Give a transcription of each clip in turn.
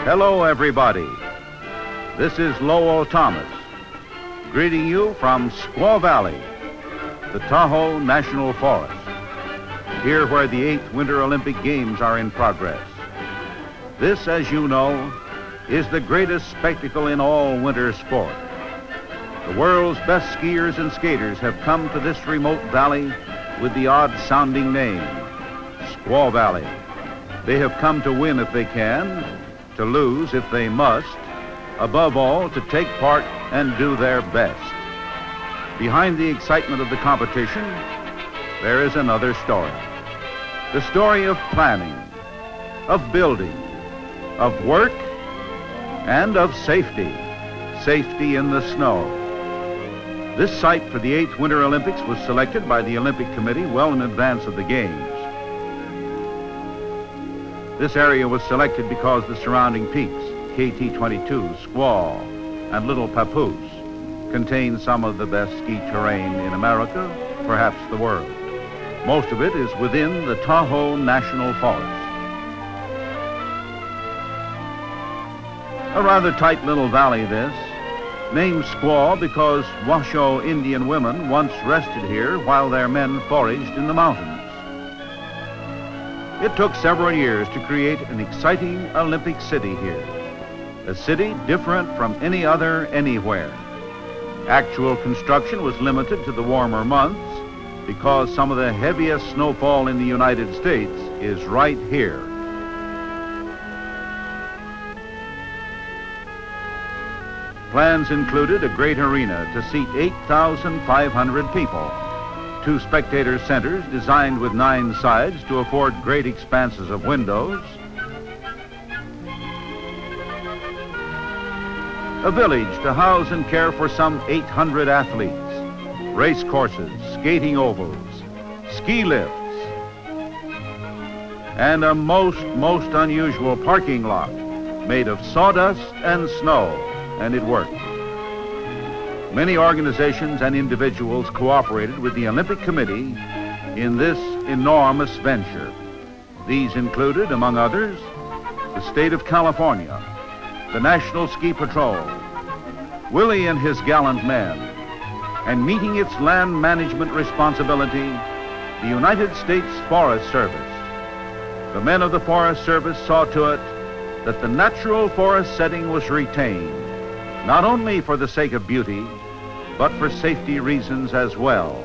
Hello, everybody. This is Lowell Thomas, greeting you from Squaw Valley, the Tahoe National Forest, here where the 8th Winter Olympic Games are in progress. This, as you know, is the greatest spectacle in all winter sport. The world's best skiers and skaters have come to this remote valley with the odd-sounding name, Squaw Valley. They have come to win if they can, to lose if they must, above all, to take part and do their best. Behind the excitement of the competition, there is another story. The story of planning, of building, of work, and of safety. Safety in the snow. This site for the 8th Winter Olympics was selected by the Olympic Committee well in advance of the Games. This area was selected because the surrounding peaks, KT-22, Squaw, and Little Papoose, contain some of the best ski terrain in America, perhaps the world. Most of it is within the Tahoe National Forest. A rather tight little valley, this, named Squaw because Washoe Indian women once rested here while their men foraged in the mountains. It took several years to create an exciting Olympic city here, a city different from any other anywhere. Actual construction was limited to the warmer months because some of the heaviest snowfall in the United States is right here. Plans included a great arena to seat 8,500 people, 2 spectator centers designed with 9 sides to afford great expanses of windows, a village to house and care for some 800 athletes, race courses, skating ovals, ski lifts, and a most unusual parking lot made of sawdust and snow, and it worked. Many organizations and individuals cooperated with the Olympic Committee in this enormous venture. These included, among others, the state of California, the National Ski Patrol, Willie and his gallant men, and meeting its land management responsibility, the United States Forest Service. The men of the Forest Service saw to it that the natural forest setting was retained, not only for the sake of beauty, but for safety reasons as well.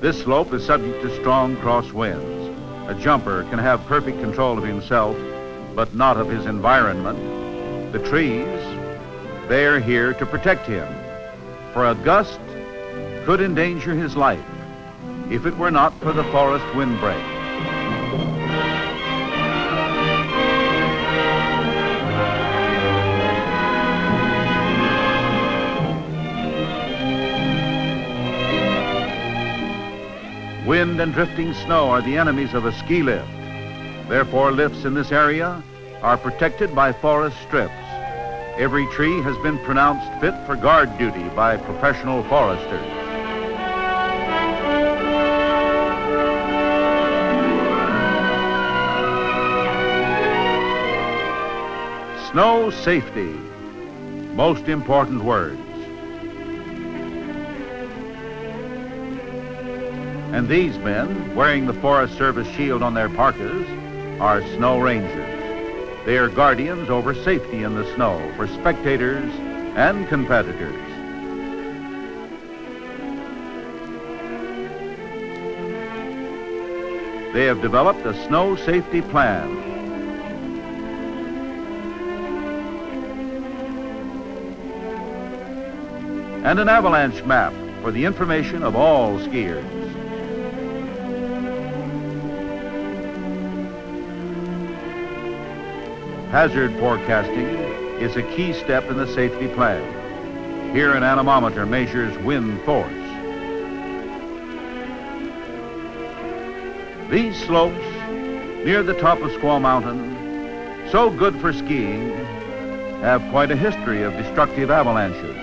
This slope is subject to strong crosswinds. A jumper can have perfect control of himself, but not of his environment. The trees, they are here to protect him, for a gust could endanger his life if it were not for the forest windbreak. Wind and drifting snow are the enemies of a ski lift. Therefore, lifts in this area are protected by forest strips. Every tree has been pronounced fit for guard duty by professional foresters. Snow safety, most important words. And these men, wearing the Forest Service shield on their parkas, are snow rangers. They are guardians over safety in the snow for spectators and competitors. They have developed a snow safety plan. And an avalanche map for the information of all skiers. Hazard forecasting is a key step in the safety plan. Here an anemometer measures wind force. These slopes near the top of Squaw Mountain, so good for skiing, have quite a history of destructive avalanches.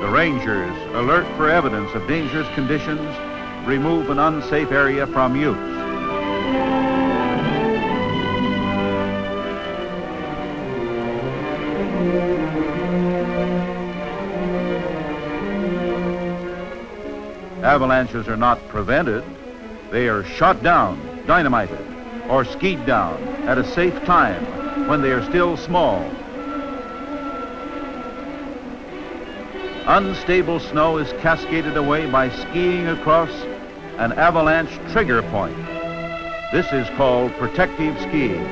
The rangers, alert for evidence of dangerous conditions, remove an unsafe area from use. Avalanches are not prevented. They are shot down, dynamited, or skied down at a safe time when they are still small. Unstable snow is cascaded away by skiing across an avalanche trigger point. This is called protective skiing,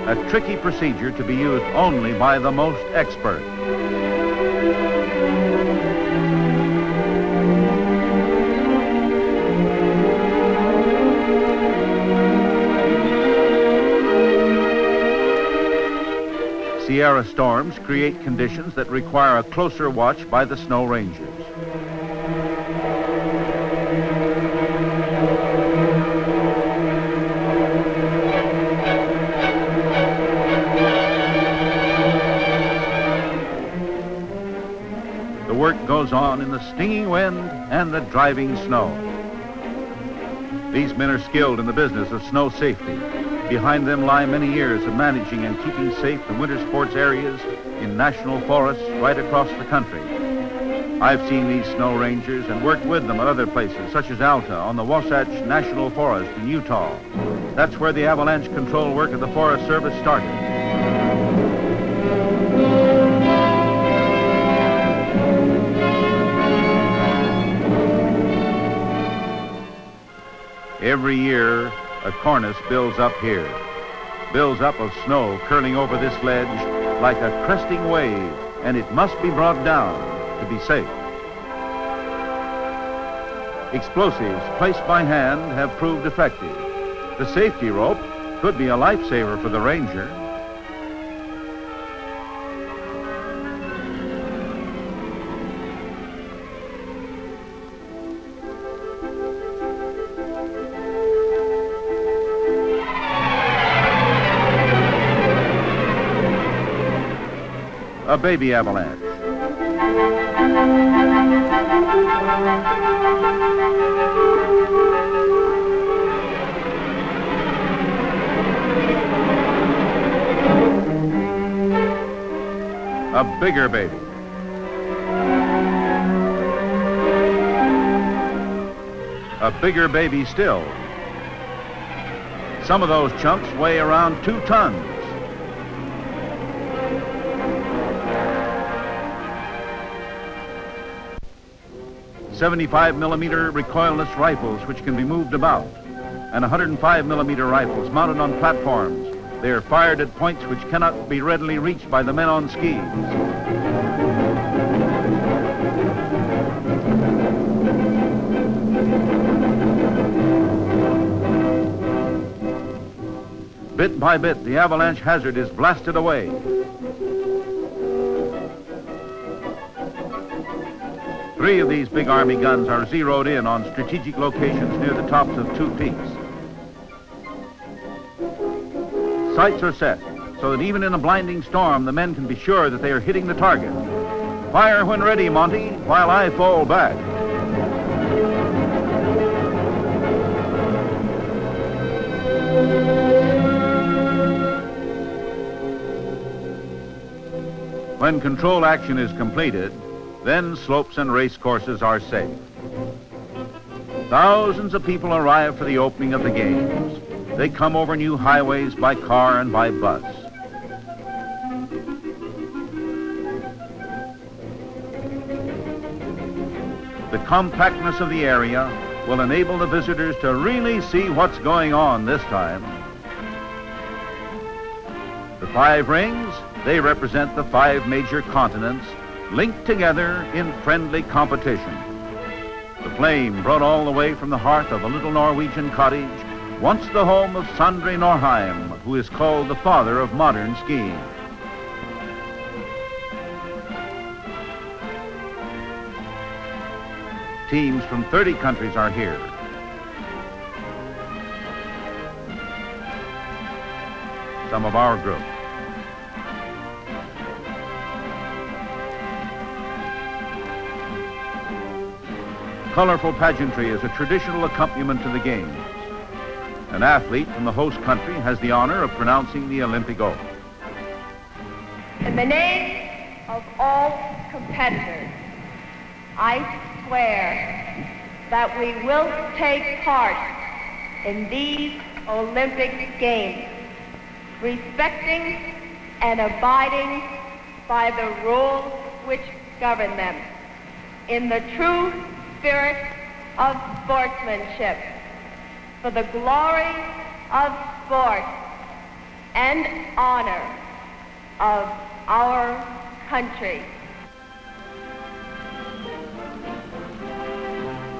a tricky procedure to be used only by the most expert. Sierra storms create conditions that require a closer watch by the snow rangers. The work goes on in the stinging wind and the driving snow. These men are skilled in the business of snow safety. Behind them lie many years of managing and keeping safe the winter sports areas in national forests right across the country. I've seen these snow rangers and worked with them at other places, such as Alta on the Wasatch National Forest in Utah. That's where the avalanche control work of the Forest Service started. Every year, a cornice builds up here, builds up of snow curling over this ledge like a cresting wave, and it must be brought down to be safe. Explosives placed by hand have proved effective. The safety rope could be a lifesaver for the ranger. A baby avalanche. A bigger baby. A bigger baby still. Some of those chunks weigh around 2 tons. .75mm recoilless rifles which can be moved about, and 105mm rifles mounted on platforms. They are fired at points which cannot be readily reached by the men on skis. Bit by bit, the avalanche hazard is blasted away. Three of these big Army guns are zeroed in on strategic locations near the tops of 2 peaks. Sights are set so that even in a blinding storm, the men can be sure that they are hitting the target. Fire when ready, Monty, while I fall back. When control action is completed, then slopes and race courses are safe. Thousands of people arrive for the opening of the games. They come over new highways by car and by bus. The compactness of the area will enable the visitors to really see what's going on this time. The 5 rings, they represent the 5 major continents linked together in friendly competition. The flame brought all the way from the hearth of a little Norwegian cottage, once the home of Sondre Norheim, who is called the father of modern skiing. Teams from 30 countries are here. Some of our group. Colorful pageantry is a traditional accompaniment to the games. An athlete from the host country has the honor of pronouncing the Olympic oath. In the name of all competitors, I swear that we will take part in these Olympic Games, respecting and abiding by the rules which govern them, in the true spirit of sportsmanship, for the glory of sport and honor of our country.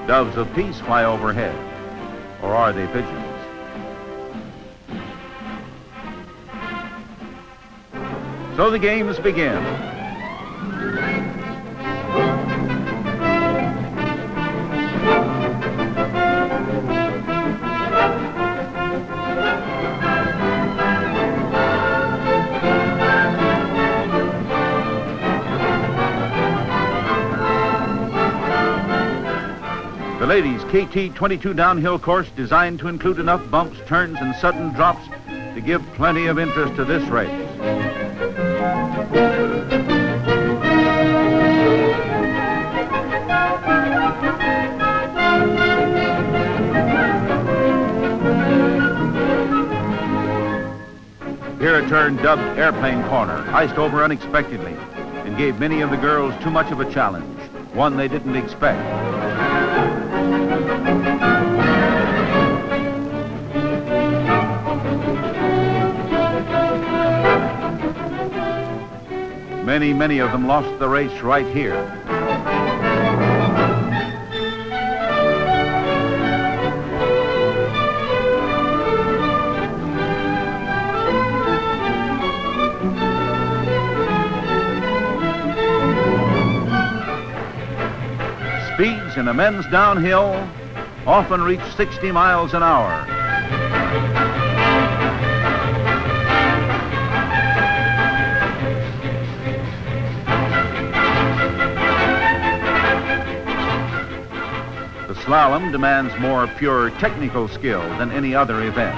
Doves of peace fly overhead, or are they pigeons? So the games begin. The ladies' KT-22 downhill course designed to include enough bumps, turns, and sudden drops to give plenty of interest to this race. Here a turn dubbed Airplane Corner, iced over unexpectedly, and gave many of the girls too much of a challenge, one they didn't expect. Many of them lost the race right here. Speeds in a men's downhill often reach 60 miles an hour. The slalom demands more pure technical skill than any other event.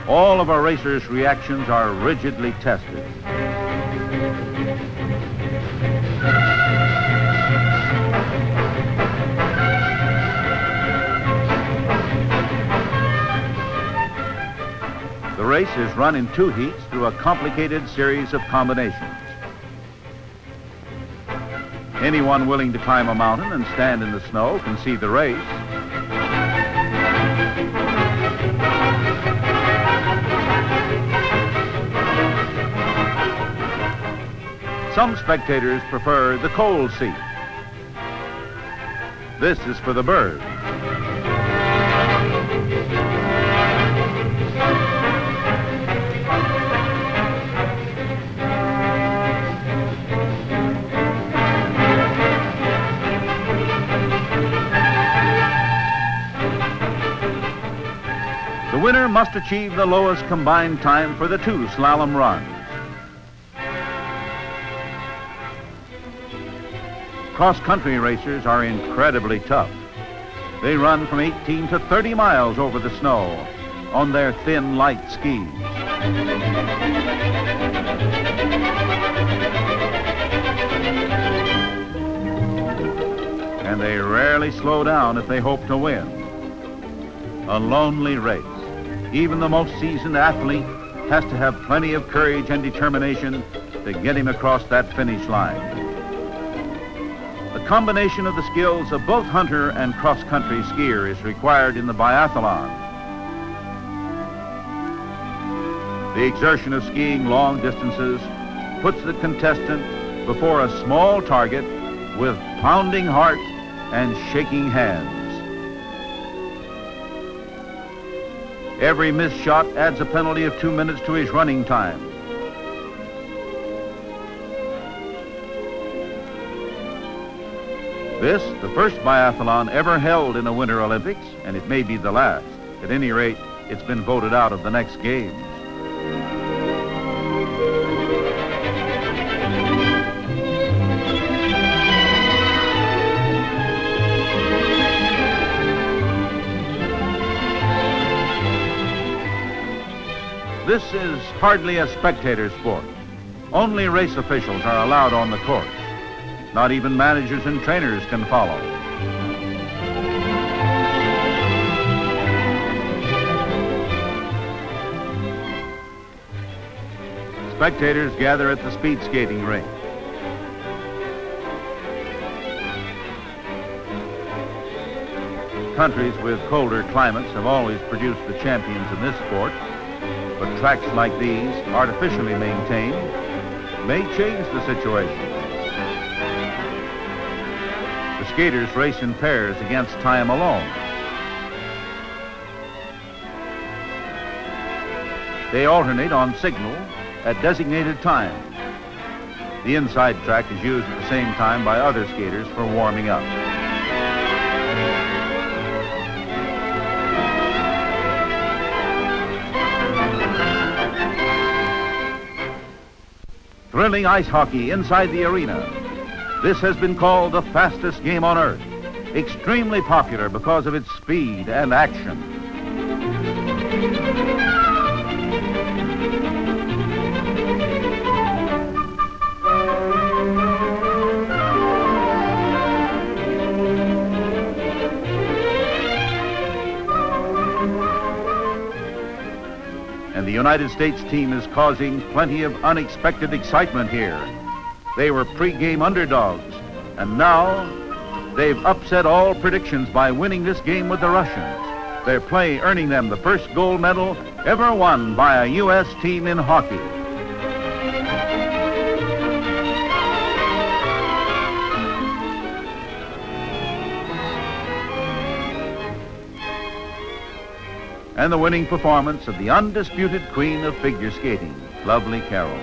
All of our racers' reactions are rigidly tested. The race is run in 2 heats through a complicated series of combinations. Anyone willing to climb a mountain and stand in the snow can see the race. Some spectators prefer the cold seat. This is for the birds. The winner must achieve the lowest combined time for the 2 slalom runs. Cross-country racers are incredibly tough. They run from 18 to 30 miles over the snow on their thin, light skis. And they rarely slow down if they hope to win. A lonely race. Even the most seasoned athlete has to have plenty of courage and determination to get him across that finish line. The combination of the skills of both hunter and cross-country skier is required in the biathlon. The exertion of skiing long distances puts the contestant before a small target with pounding heart and shaking hands. Every missed shot adds a penalty of 2 minutes to his running time. This, the first biathlon ever held in a Winter Olympics, and it may be the last. At any rate, it's been voted out of the next games. This is hardly a spectator sport. Only race officials are allowed on the course. Not even managers and trainers can follow. Spectators gather at the speed skating rink. Countries with colder climates have always produced the champions in this sport, but tracks like these, artificially maintained, may change the situation. The skaters race in pairs against time alone. They alternate on signal at designated times. The inside track is used at the same time by other skaters for warming up. Thrilling ice hockey inside the arena. This has been called the fastest game on Earth, extremely popular because of its speed and action. And the United States team is causing plenty of unexpected excitement here. They were pre-game underdogs, and now they've upset all predictions by winning this game with the Russians. Their play earning them the first gold medal ever won by a U.S. team in hockey. And the winning performance of the undisputed queen of figure skating, Lovely Carroll.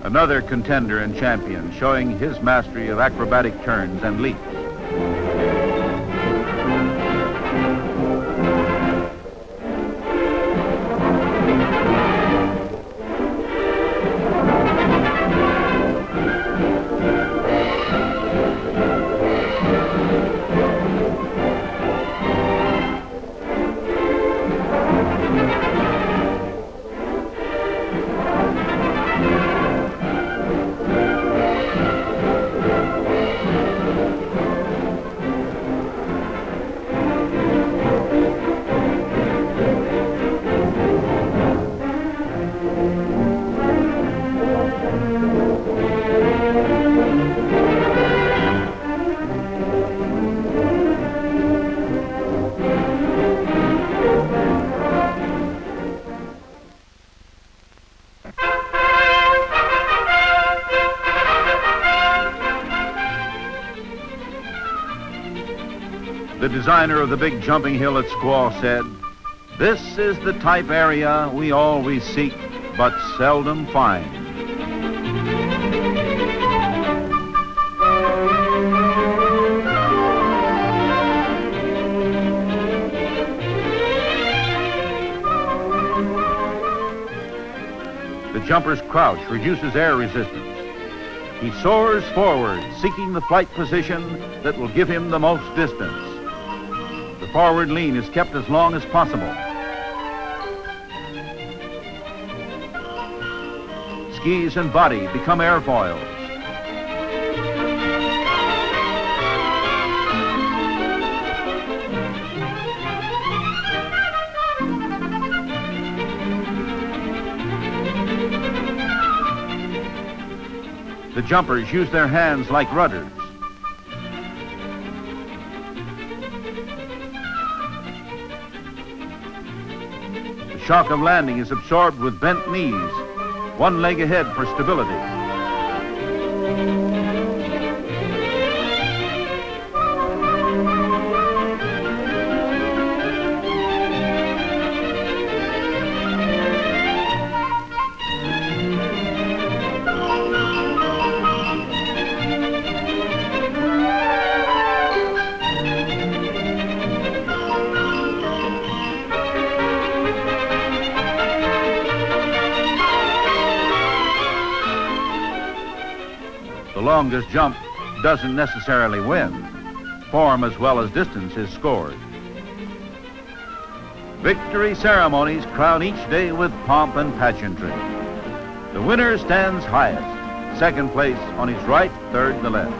Another contender and champion showing his mastery of acrobatic turns and leaps. The designer of the big jumping hill at Squaw said, "This is the type area we always seek, but seldom find." The jumper's crouch reduces air resistance. He soars forward, seeking the flight position that will give him the most distance. The forward lean is kept as long as possible. Skis and body become airfoils. The jumpers use their hands like rudders. The shock of landing is absorbed with bent knees, one leg ahead for stability. The longest jump doesn't necessarily win. Form as well as distance is scored. Victory ceremonies crown each day with pomp and pageantry. The winner stands highest, second place on his right, third the left.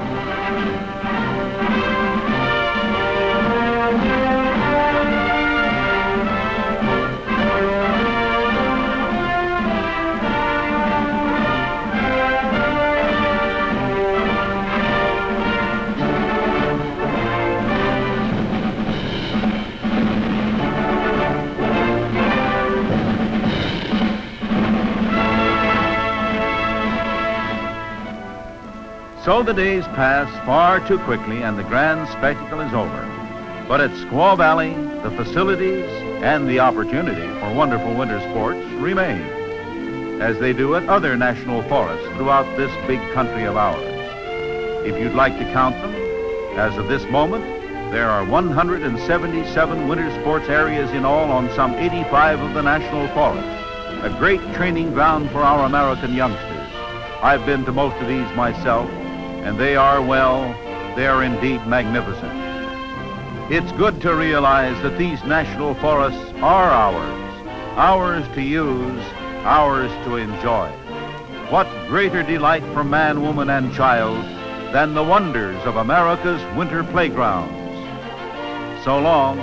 So the days pass far too quickly and the grand spectacle is over. But at Squaw Valley, the facilities and the opportunity for wonderful winter sports remain, as they do at other national forests throughout this big country of ours. If you'd like to count them, as of this moment, there are 177 winter sports areas in all on some 85 of the national forests, a great training ground for our American youngsters. I've been to most of these myself, and they are, well, they are indeed magnificent. It's good to realize that these national forests are ours to use, ours to enjoy. What greater delight for man, woman, and child than the wonders of America's winter playgrounds? So long.